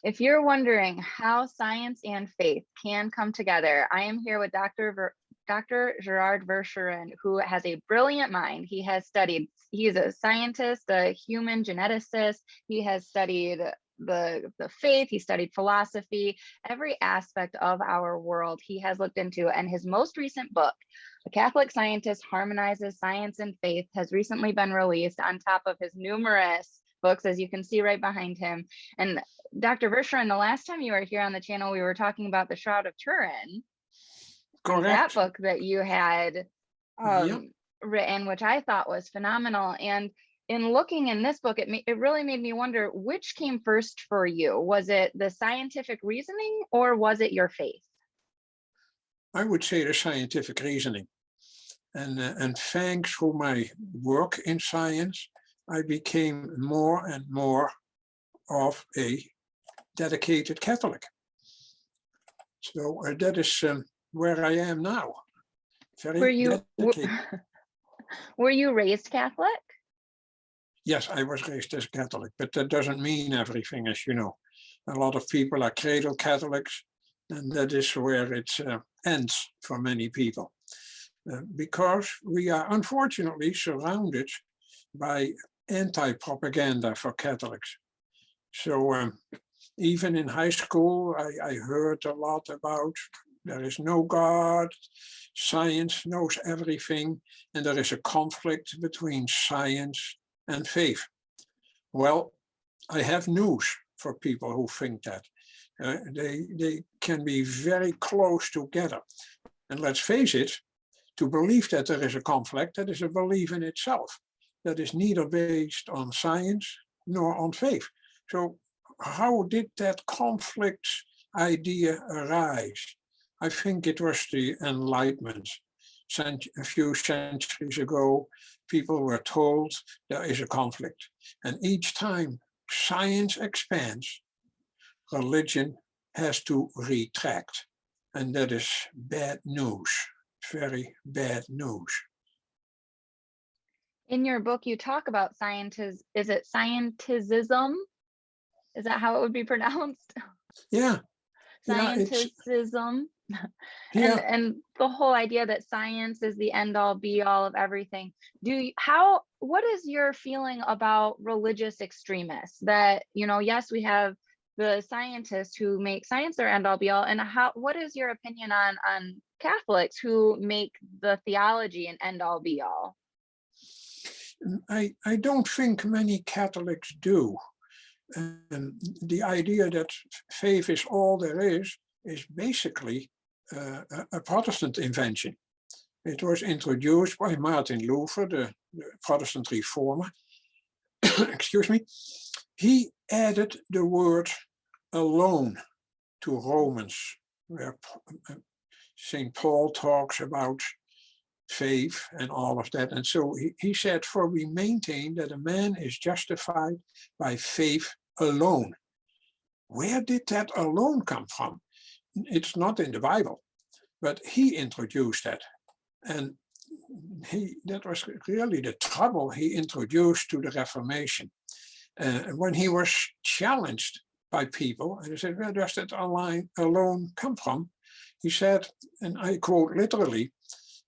If you're wondering how science and faith can come together, I am here with Dr. Gerard Verschuuren, who has a brilliant mind. He's a scientist, a human geneticist. He has studied the faith, he studied philosophy, every aspect of our world he has looked into. And his most recent book, A Catholic Scientist Harmonizes Science and Faith, has recently been released on top of his numerous books, as you can see right behind him. And Dr. Verschuuren, the last time you were here on the channel, we were talking about the Shroud of Turin. Correct. That book that you had Yep. written, which I thought was phenomenal. And in looking in this book, it really made me wonder, which came first for you? Was it the scientific reasoning or was it your faith? I would say the scientific reasoning. And thanks to my work in science, I became more and more of a dedicated Catholic. So that is where I am now. Very dedicated. Were you raised Catholic? Yes, I was raised as a Catholic, but that doesn't mean everything, as you know. A lot of people are cradle Catholics, and that is where it ends for many people. Because we are unfortunately surrounded by anti-propaganda for Catholics. So even in high school, I heard a lot about there is no God, science knows everything, and there is a conflict between science and faith. Well, I have news for people who think that. They can be very close together. And let's face it, to believe that there is a conflict, that is a belief in itself. That is neither based on science nor on faith. So how did that conflict idea arise? I think it was the Enlightenment. A few centuries ago, people were told there is a conflict. And each time science expands, religion has to retract. And that is bad news, very bad news. In your book, you talk about is it scientism? Is that how it would be pronounced? Yeah. Scientism. Yeah. And the whole idea that science is the end all be all of everything. What is your feeling about religious extremists? That, yes, we have the scientists who make science their end all be all, and what is your opinion on Catholics who make the theology an end all be all? I don't think many Catholics do. The idea that faith is all there is basically a Protestant invention. It was introduced by Martin Luther, the Protestant reformer. Excuse me. He added the word alone to Romans, where St. Paul talks about faith and all of that. And so he said, for we maintain that a man is justified by faith alone. Where did that alone come from? It's not in the Bible, but he introduced that. And that was really the trouble he introduced to the Reformation. When he was challenged by people, and he said, where does that alone come from? He said, and I quote literally,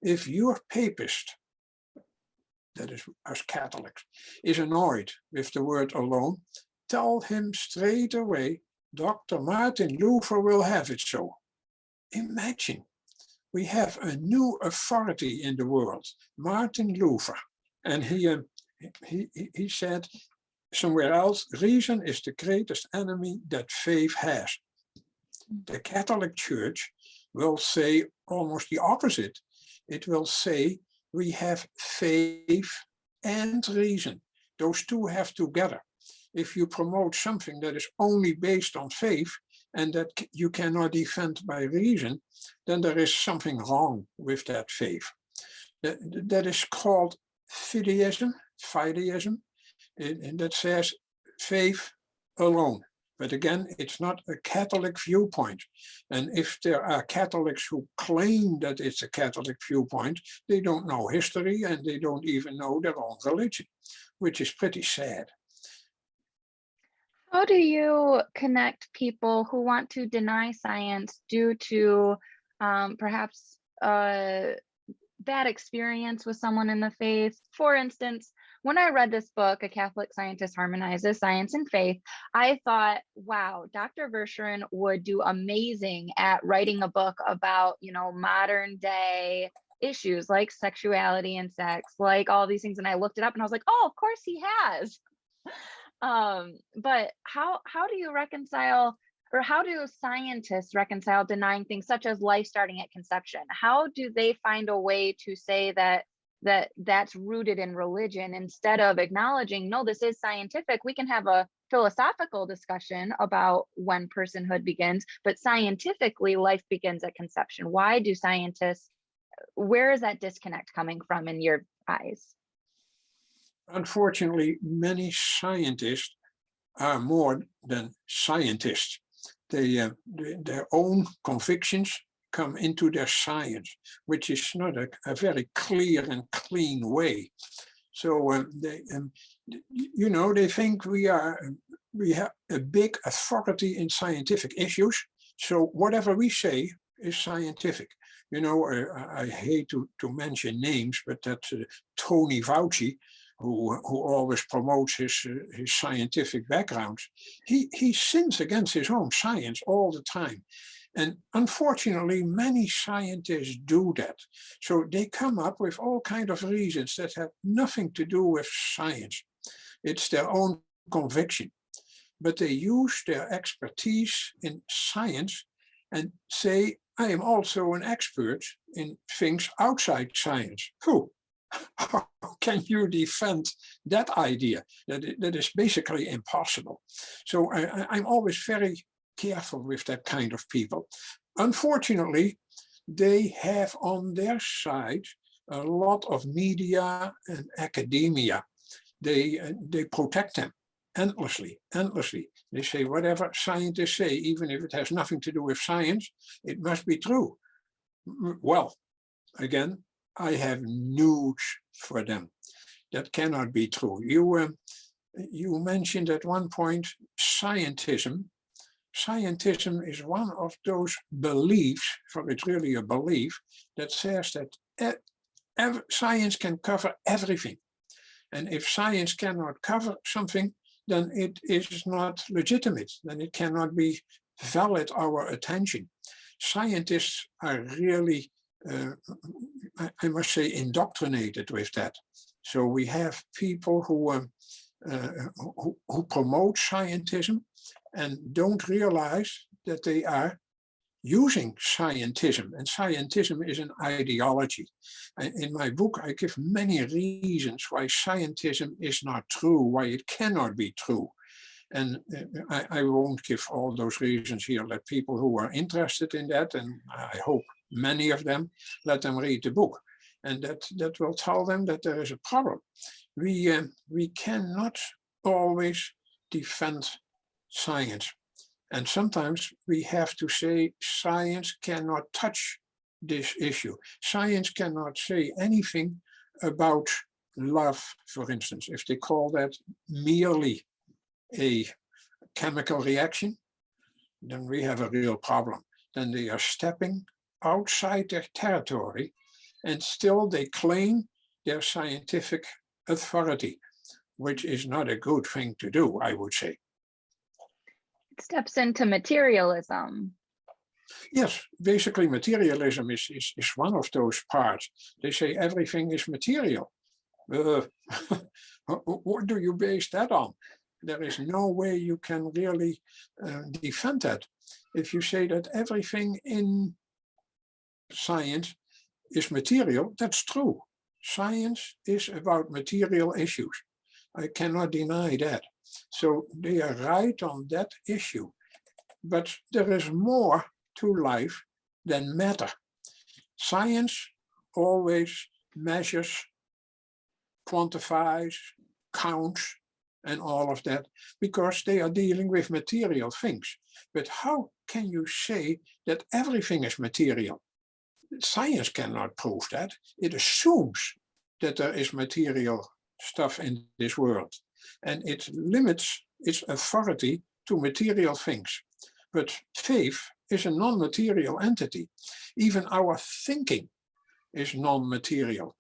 if your papist, that is us Catholics, is annoyed with the word alone, tell him straight away, Dr. Martin Luther will have it so. Imagine, we have a new authority in the world, Martin Luther. And he said somewhere else, reason is the greatest enemy that faith has. The Catholic Church will say almost the opposite. It will say we have faith and reason. Those two have together. If you promote something that is only based on faith and that you cannot defend by reason, then there is something wrong with that faith. That is called fideism, and that says faith alone. But again, it's not a Catholic viewpoint. And if there are Catholics who claim that it's a Catholic viewpoint, they don't know history and they don't even know their own religion, which is pretty sad. How do you connect people who want to deny science due to perhaps bad experience with someone in the faith? For instance, when I read this book, A Catholic Scientist Harmonizes Science and Faith, I thought, wow, Dr. Verschuuren would do amazing at writing a book about, modern day issues like sexuality and sex, like all these things. And I looked it up and I was like, oh, of course he has. But how do you reconcile, or how do scientists reconcile denying things such as life starting at conception? How do they find a way to say that's rooted in religion instead of acknowledging, no, this is scientific? We can have a philosophical discussion about when personhood begins, but scientifically life begins at conception. Why do scientists, where is that disconnect coming from in your eyes? Unfortunately, many scientists are more than scientists. Their own convictions come into their science, which is not a very clear and clean way. So they think we have a big authority in scientific issues. So whatever we say is scientific. I hate to mention names, but that's Tony Fauci, who always promotes his scientific background. He sins against his own science all the time. And unfortunately, many scientists do that. So they come up with all kinds of reasons that have nothing to do with science. It's their own conviction. But they use their expertise in science and say, I am also an expert in things outside science. Who? How can you defend that idea? That is basically impossible. So I'm always very careful with that kind of people. Unfortunately, they have on their side a lot of media and academia. They protect them endlessly. They say whatever scientists say, even if it has nothing to do with science, it must be true. Well, again, I have news for them. That cannot be true. You mentioned at one point scientism. Scientism is one of those beliefs, for it's really a belief, that says that science can cover everything. And if science cannot cover something, then it is not legitimate, then it cannot be valid our attention. Scientists are really, I must say, indoctrinated with that. So we have people who promote scientism and don't realize that they are using scientism, and scientism is an ideology. In my book, I give many reasons why scientism is not true, why it cannot be true. And I won't give all those reasons here. Let people who are interested in that, and I hope many of them, let them read the book. And that will tell them that there is a problem. We cannot always defend science. And sometimes we have to say science cannot touch this issue. Science cannot say anything about love, for instance. If they call that merely a chemical reaction, then we have a real problem. Then they are stepping outside their territory, and still they claim their scientific authority, which is not a good thing to do, I would say. It steps into materialism. Yes, basically materialism is one of those parts. They say everything is material. What do you base that on? There is no way you can really defend that. If you say that everything in science is material, that's true. Science is about material issues. I cannot deny that. So they are right on that issue. But there is more to life than matter. Science always measures, quantifies, counts, and all of that, because they are dealing with material things. But how can you say that everything is material? Science cannot prove that. It assumes that there is material stuff in this world. And it limits its authority to material things. But faith is a non-material entity. Even our thinking is non-material.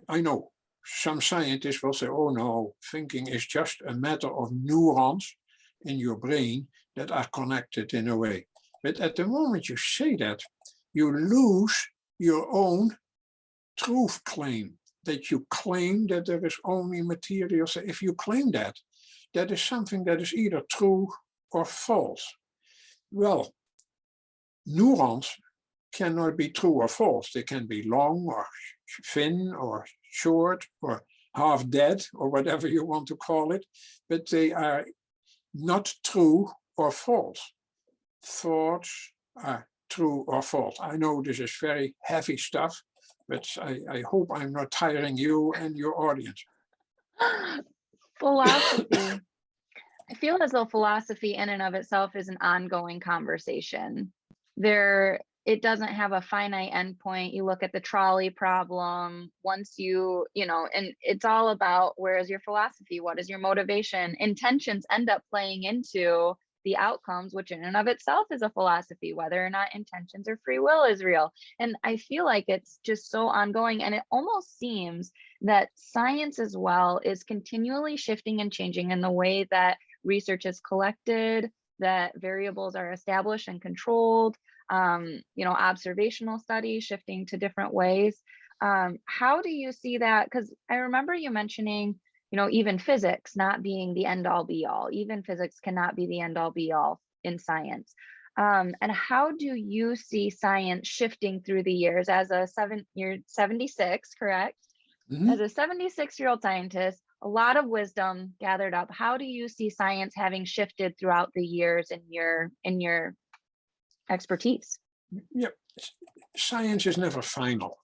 I know some scientists will say, oh no, thinking is just a matter of neurons in your brain that are connected in a way. But at the moment you say that, you lose your own truth claim, that you claim that there is only material. So if you claim that, that is something that is either true or false. Well, neurons cannot be true or false. They can be long or thin or short or half dead or whatever you want to call it, but they are not true or false. Thoughts are true or false. I know this is very heavy stuff, but I hope I'm not tiring you and your audience. Philosophy. I feel as though philosophy in and of itself is an ongoing conversation. It doesn't have a finite endpoint. You look at the trolley problem. Once and it's all about, where is your philosophy? What is your motivation? Intentions end up playing into the outcomes, which in and of itself is a philosophy, whether or not intentions or free will is real. And I feel like it's just so ongoing. And it almost seems that science as well is continually shifting and changing in the way that research is collected, that variables are established and controlled, observational studies shifting to different ways. How do you see that? Because I remember you mentioning, even physics not being the end all be all. Even physics cannot be the end all be all in science. And how do you see science shifting through the years as you're 76, correct? Mm-hmm. As a 76-year-old scientist, a lot of wisdom gathered up. How do you see science having shifted throughout the years in your expertise? Yeah, science is never final.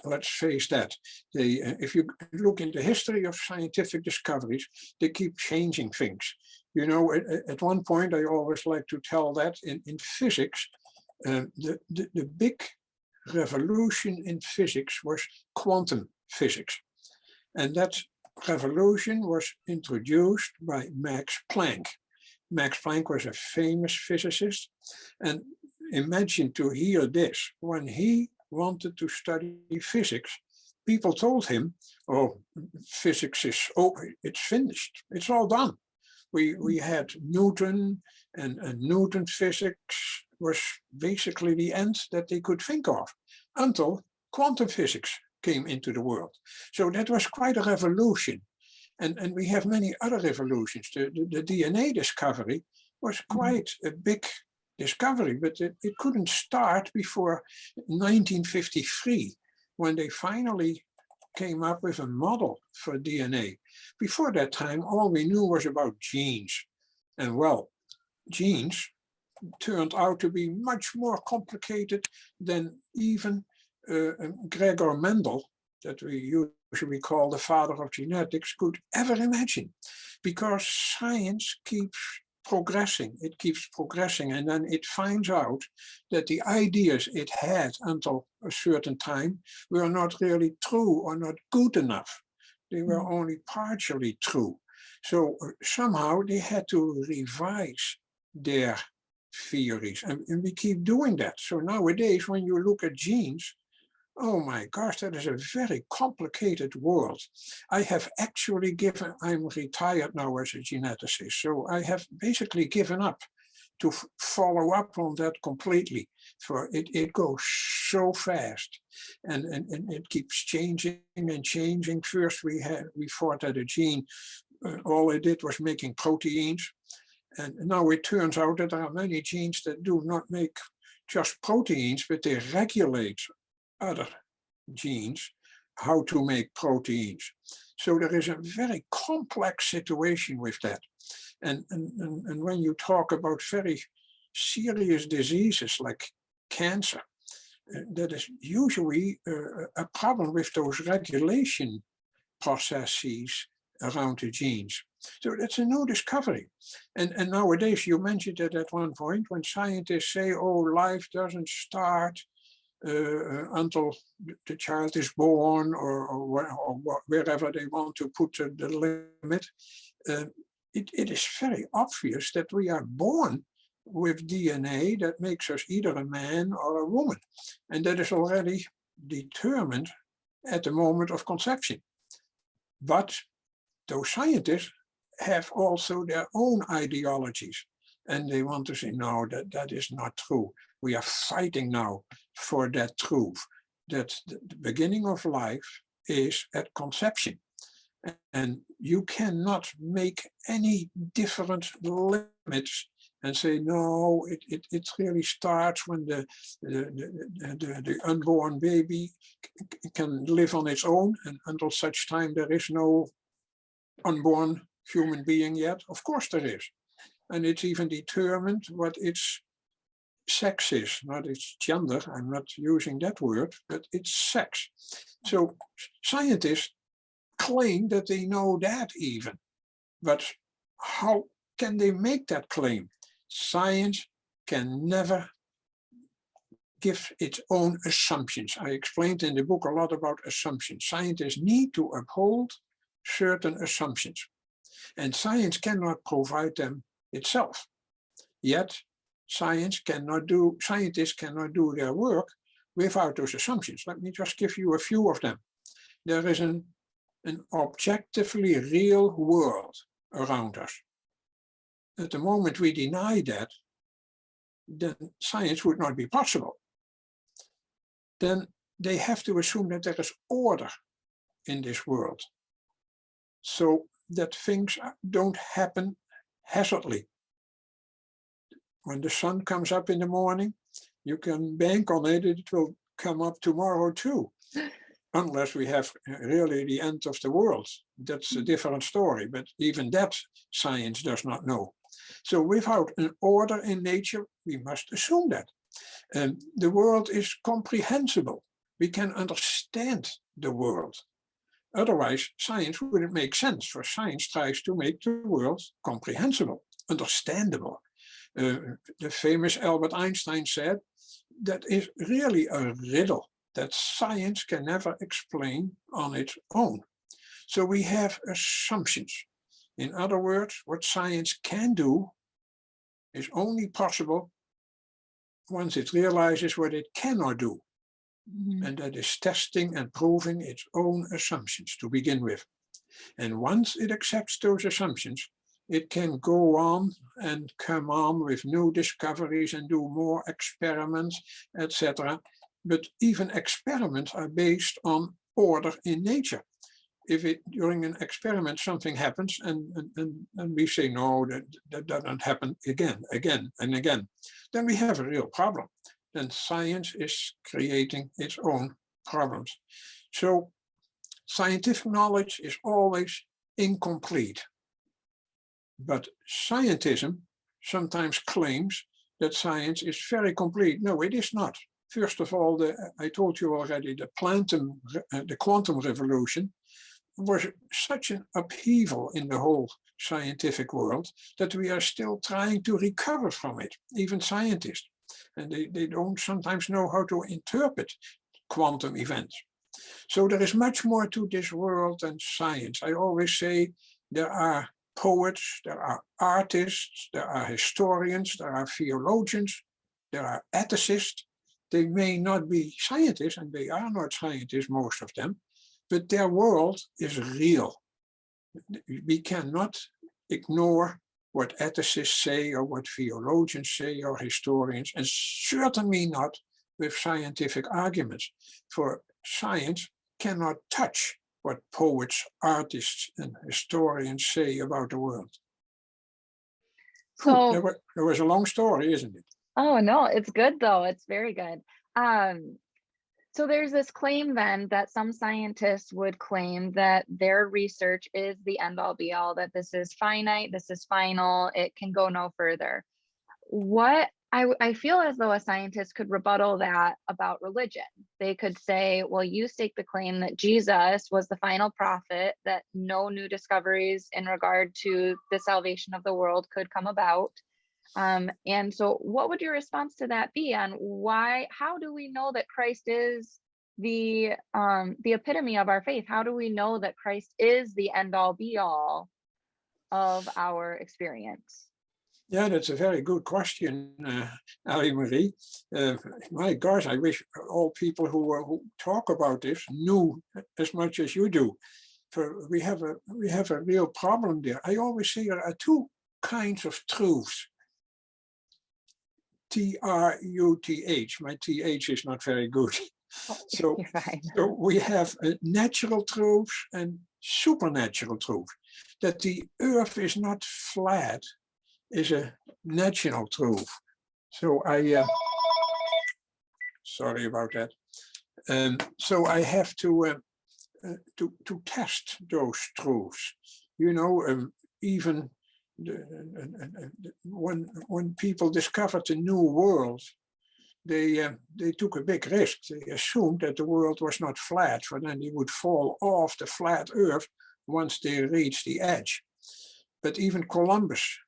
Let's face that. If you look in the history of scientific discoveries, they keep changing things. At one point, I always like to tell that in physics, the big revolution in physics was quantum physics. And that revolution was introduced by Max Planck. Max Planck was a famous physicist. And imagine to hear this: when he wanted to study physics, people told him, oh, physics is it's finished, it's all done. We had Newton, and Newton physics was basically the end that they could think of, until quantum physics came into the world. So that was quite a revolution. And we have many other revolutions. The DNA discovery was quite a big discovery, but it couldn't start before 1953, when they finally came up with a model for DNA. Before that time, all we knew was about genes. And well, genes turned out to be much more complicated than even Gregor Mendel, that we usually call the father of genetics, could ever imagine. Because science keeps progressing, and then it finds out that the ideas it had until a certain time were not really true or not good enough. They were only partially true. So somehow they had to revise their theories, and we keep doing that. So nowadays, when you look at genes, oh my gosh, that is a very complicated world. I have actually I'm retired now as a geneticist, so I have basically given up to follow up on that completely. For it goes so fast, and it keeps changing and changing. First we thought that a gene, all it did was making proteins, and now it turns out that there are many genes that do not make just proteins, but they regulate other genes how to make proteins. So there is a very complex situation with that. And when you talk about very serious diseases like cancer, that is usually a problem with those regulation processes around the genes. So that's a new discovery. And nowadays, you mentioned it at one point, when scientists say, oh, life doesn't start until the child is born, or wherever they want to put the limit. it is very obvious that we are born with DNA that makes us either a man or a woman. And that is already determined at the moment of conception. But those scientists have also their own ideologies. And they want to say, no, that is not true. We are fighting now for that truth, that the beginning of life is at conception. And you cannot make any different limits and say, no, it really starts when the unborn baby can live on its own, and until such time there is no unborn human being yet. Of course there is. And it's even determined what its sex is, not its gender. I'm not using that word, but it's sex. So scientists claim that they know that even. But how can they make that claim? Science can never give its own assumptions. I explained in the book a lot about assumptions. Scientists need to uphold certain assumptions, and science cannot provide them itself. Yet scientists cannot do their work without those assumptions. Let me just give you a few of them. There is an objectively real world around us. At the moment we deny that, then science would not be possible. Then they have to assume that there is order in this world, so that things don't happen haphazardly. When the sun comes up in the morning, you can bank on it, it will come up tomorrow too. Unless we have really the end of the world. That's a different story, but even that science does not know. So without an order in nature, we must assume that. The world is comprehensible. We can understand the world. Otherwise, science wouldn't make sense, for science tries to make the world comprehensible, understandable. The famous Albert Einstein said, that is really a riddle that science can never explain on its own. So we have assumptions. In other words, what science can do is only possible once it realizes what it cannot do. Mm-hmm. And that is testing and proving its own assumptions to begin with. And once it accepts those assumptions, it can go on and come on with new discoveries and do more experiments, etc. But even experiments are based on order in nature. If during an experiment something happens and we say, no, that doesn't happen again, then we have a real problem. Then science is creating its own problems. So scientific knowledge is always incomplete. But scientism sometimes claims that science is very complete. No, it is not. First of all, I told you already, the quantum revolution was such an upheaval in the whole scientific world that we are still trying to recover from it, even scientists. And they don't sometimes know how to interpret quantum events. So there is much more to this world than science. I always say there are poets, there are artists, there are historians, there are theologians, there are ethicists. They may not be scientists, and they are not scientists, most of them, but their world is real. We cannot ignore what ethicists say or what theologians say or historians, and certainly not with scientific arguments, for science cannot touch what poets, artists, and historians say about the world. So there was a long story, isn't it? Oh, no, it's good though. It's very good. So there's this claim then that some scientists would claim that their research is the end all be all, that this is finite, this is final, it can go no further. What I feel as though a scientist could rebuttal that about religion. They could say, well, you stake the claim that Jesus was the final prophet, that no new discoveries in regard to the salvation of the world could come about. And so what would your response to that be on how do we know that Christ is the epitome of our faith? How do we know that Christ is the end all be all of our experience? Yeah, that's a very good question, Ali-Marie. My gosh, I wish all people who talk about this knew as much as you do. For we have a real problem there. I always say there are two kinds of truths. T-R-U-T-H. My TH is not very good. Oh, So, you're fine. so we have natural truths and supernatural truth. That the earth is not flat is a natural truth. So sorry about that. So I have to test those truths. You know, even when people discovered the new world, they took a big risk. They assumed that the world was not flat, for then they would fall off the flat earth once they reached the edge. But even Columbus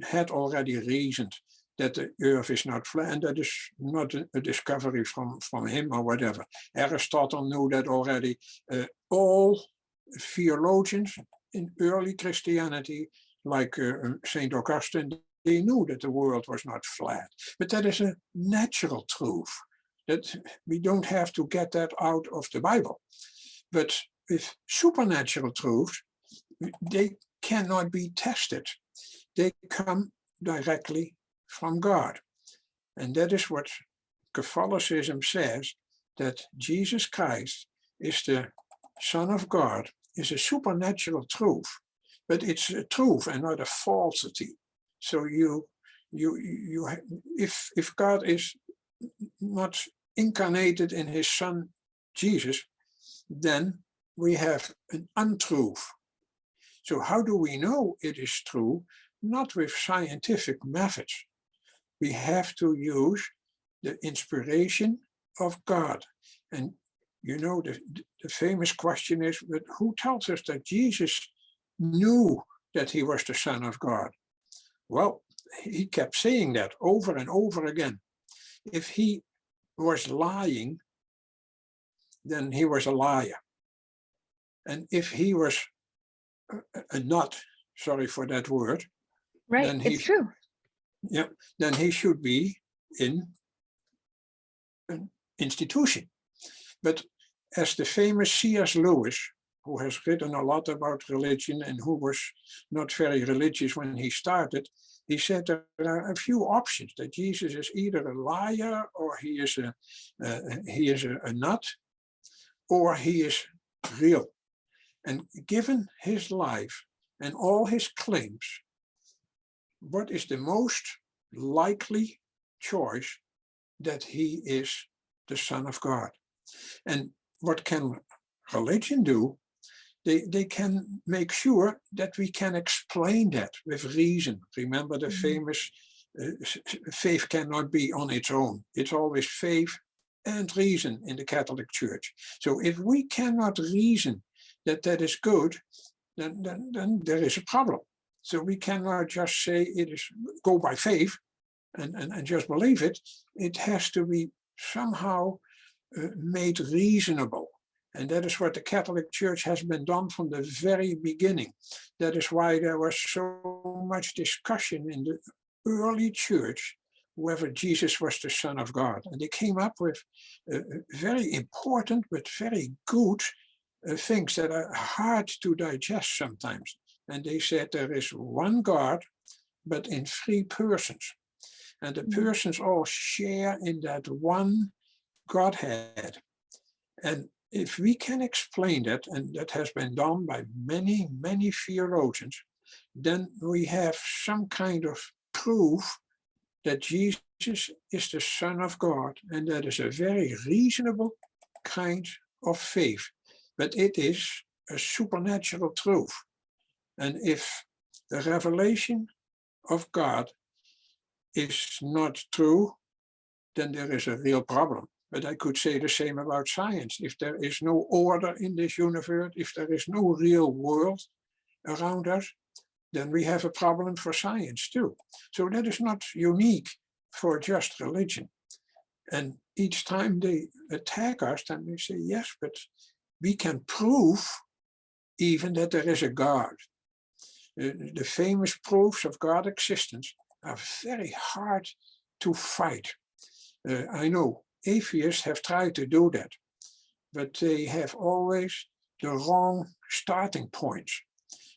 had already reasoned that the earth is not flat, and that is not a discovery from him or whatever. Aristotle knew that already. All theologians in early Christianity, like St. Augustine, they knew that the world was not flat. But that is a natural truth, that we don't have to get that out of the Bible. But with supernatural truths, they cannot be tested. They come directly from God. And that is what Catholicism says, that Jesus Christ is the Son of God, is a supernatural truth, but it's a truth and not a falsity. So if God is not incarnated in his Son Jesus, then we have an untruth. So how do we know it is true? Not with scientific methods. We have to use the inspiration of God. And you know, the famous question is, but who tells us that Jesus knew that he was the Son of God? Well, he kept saying that over and over again. If he was lying, then he was a liar. And if he was not, sorry for that word, Right, then it's true. Yeah, then he should be in an institution. But as the famous C.S. Lewis, who has written a lot about religion and who was not very religious when he started, he said there are a few options, that Jesus is either a liar, or he is a nut, or he is real. And given his life and all his claims, what is the most likely choice? That he is the Son of God. And what can religion do? They can make sure that we can explain that with reason. Remember the famous faith cannot be on its own. It's always faith and reason in the Catholic Church. So if we cannot reason that that is good, then there is a problem. So we cannot just say it is go by faith and just believe it. It has to be somehow made reasonable. And that is what the Catholic Church has been done from the very beginning. That is why there was so much discussion in the early church whether Jesus was the Son of God. And they came up with very important but very good things that are hard to digest sometimes. And they said there is one God, but in three persons. And the persons all share in that one Godhead. And if we can explain that, and that has been done by many, many theologians, then we have some kind of proof that Jesus is the Son of God. And that is a very reasonable kind of faith. But it is a supernatural truth. And if the revelation of God is not true, then there is a real problem. But I could say the same about science. If there is no order in this universe, if there is no real world around us, then we have a problem for science too. So that is not unique for just religion. And each time they attack us, then we say, yes, but we can prove even that there is a God. The famous proofs of God's existence are very hard to fight. I know atheists have tried to do that, but they have always the wrong starting points.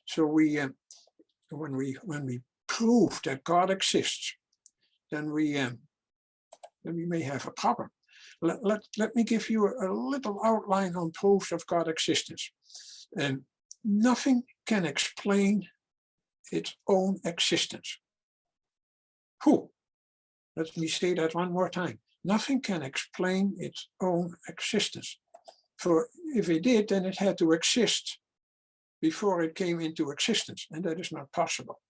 So when we prove that God exists, then we may have a problem. Let me give you a little outline on proofs of God's existence. Nothing can explain its own existence. Let me say that one more time. Nothing can explain its own existence. For if it did, then it had to exist before it came into existence, and that is not possible.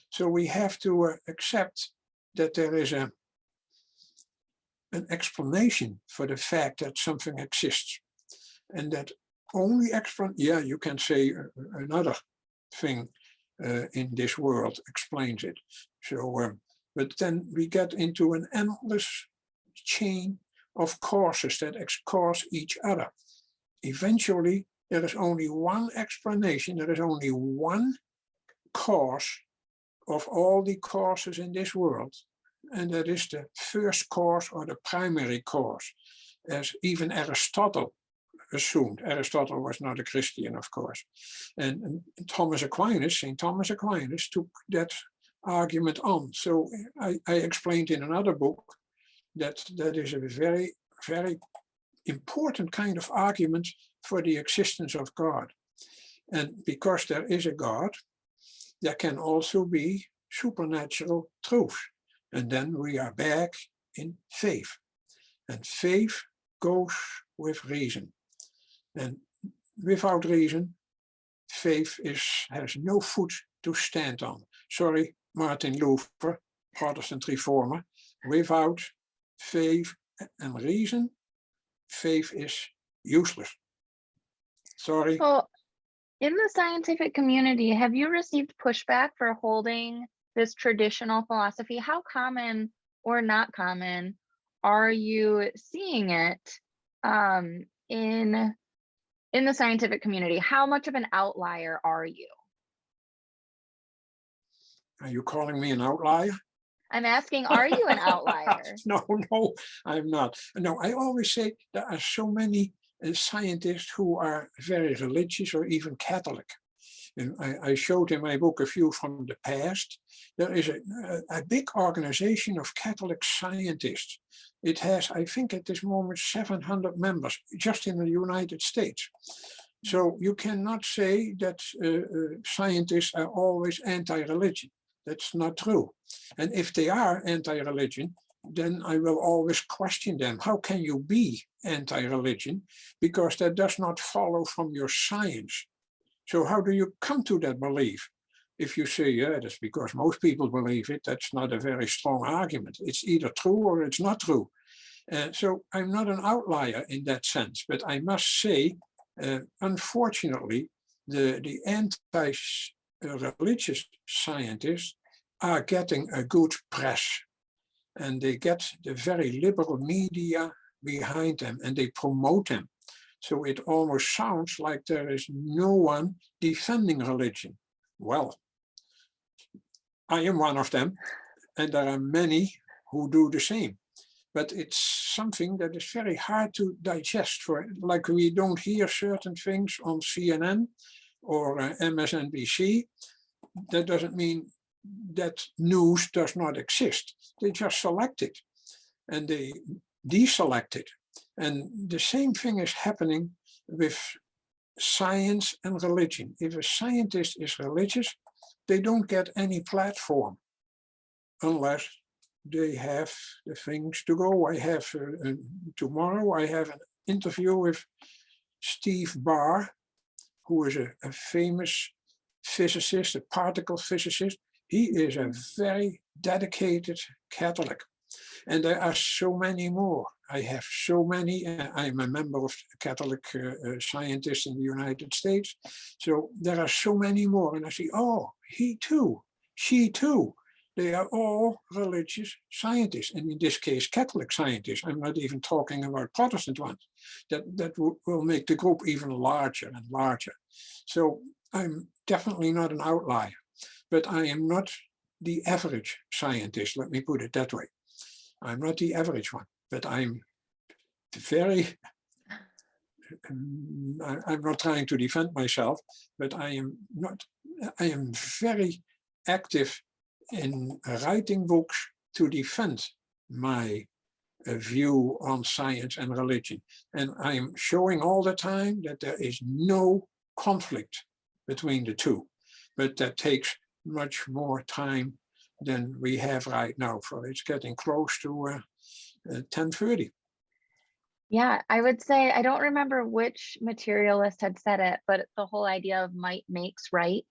So we have to accept that there is an explanation for the fact that something exists, and that only you can say another thing in this world explains it. So, but then we get into an endless chain of causes that cause each other. Eventually, there is only one explanation, there is only one cause of all the causes in this world, and that is the first cause or the primary cause, as even Aristotle assumed. Aristotle was not a Christian, of course. And St. Thomas Aquinas took that argument on. So I explained in another book that is a very, very important kind of argument for the existence of God. And because there is a God, there can also be supernatural truth. And then we are back in faith. And faith goes with reason. And without reason, faith has no foot to stand on. Sorry, Martin Luther, Protestant reformer. Without faith and reason, faith is useless. Sorry. So, in the scientific community, have you received pushback for holding this traditional philosophy? How common or not common are you seeing it in the scientific community? How much of an outlier are you? Are you calling me an outlier? I'm asking, are you an outlier? No, I'm not. No, I always say there are so many scientists who are very religious or even Catholic. And I showed in my book a few from the past. There is a big organization of Catholic scientists. It has, I think at this moment, 700 members just in the United States. So you cannot say that scientists are always anti-religion. That's not true. And if they are anti-religion, then I will always question them. How can you be anti-religion? Because that does not follow from your science. So how do you come to that belief? If you say, yeah, that's because most people believe it, that's not a very strong argument. It's either true or it's not true. So I'm not an outlier in that sense, but I must say, unfortunately, the anti-religious scientists are getting a good press, and they get the very liberal media behind them, and they promote them. So it almost sounds like there is no one defending religion. Well, I am one of them, and there are many who do the same. But it's something that is very hard to digest. Like we don't hear certain things on CNN or MSNBC. That doesn't mean that news does not exist. They just select it and they deselect it. And the same thing is happening with science and religion. If a scientist is religious, they don't get any platform unless they have the things to go. I have tomorrow, I have an interview with Steve Barr, who is a famous physicist, a particle physicist. He is a very dedicated Catholic. And there are so many more. I have so many. I'm a member of Catholic scientists in the United States. So there are so many more. And I see, oh, he too, she too. They are all religious scientists. And in this case, Catholic scientists. I'm not even talking about Protestant ones. That will make the group even larger and larger. So I'm definitely not an outlier. but I am not the average scientist. Let me put it that way. I'm not the average one, but I'm very, I'm not trying to defend myself, but I am very active in writing books to defend my view on science and religion. And I'm showing all the time that there is no conflict between the two, but that takes much more time than we have right now. For it's getting close to 10:30. Yeah, I would say, I don't remember which materialist had said it, but the whole idea of might makes right.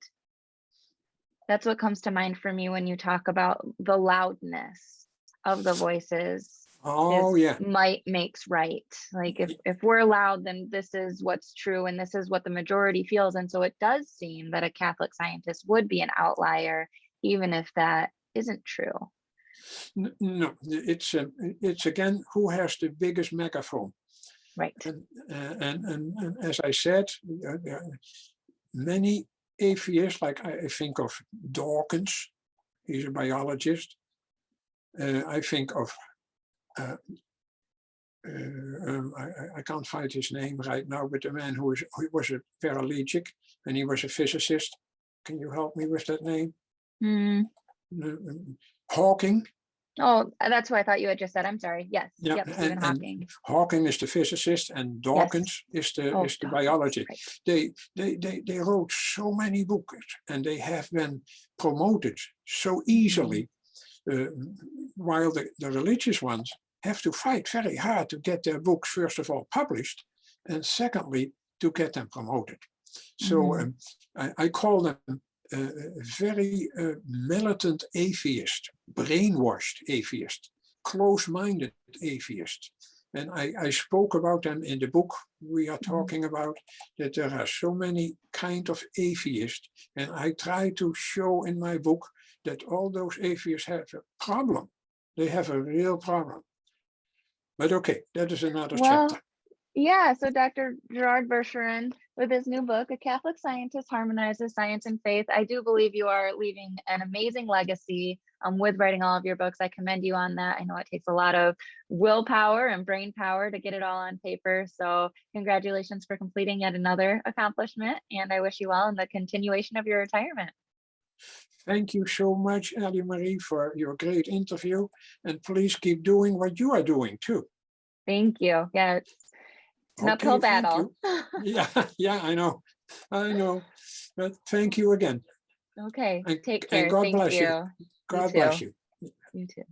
That's what comes to mind for me when you talk about the loudness of the voices. Oh, yeah. Might makes right. Like if we're loud, then this is what's true and this is what the majority feels. And so it does seem that a Catholic scientist would be an outlier, even if that isn't true. No, it's again, who has the biggest megaphone? Right. And as I said, many atheists, like I think of Dawkins, he's a biologist. I think of, I can't find his name right now, but the man who was a paraplegic and he was a physicist. Can you help me with that name? Hawking. Oh, that's who I thought you had just said. I'm sorry. Yes. Yeah, yep, Stephen Hawking. Hawking is the physicist and Dawkins is the biologist. Right. They wrote so many books and they have been promoted so easily, while the religious ones have to fight very hard to get their books, first of all, published, and secondly, to get them promoted. So I call them very militant atheist, brainwashed atheist, close-minded atheist. And I spoke about them in the book we are talking about, that there are so many kind of atheists. And I try to show in my book that all those atheists have a problem. They have a real problem. But okay, that is another chapter. Yeah, so Dr. Gerard Verschuuren, with his new book, A Catholic Scientist Harmonizes Science and Faith, I do believe you are leaving an amazing legacy with writing all of your books. I commend you on that. I know it takes a lot of willpower and brain power to get it all on paper. So congratulations for completing yet another accomplishment. And I wish you well in the continuation of your retirement. Thank you so much, Ellie Marie, for your great interview. And please keep doing what you are doing too. Thank you. Yeah, it's an uphill battle. Yeah, I know. But thank you again. Okay, And, take care. And God Thank bless you. God bless you. You too.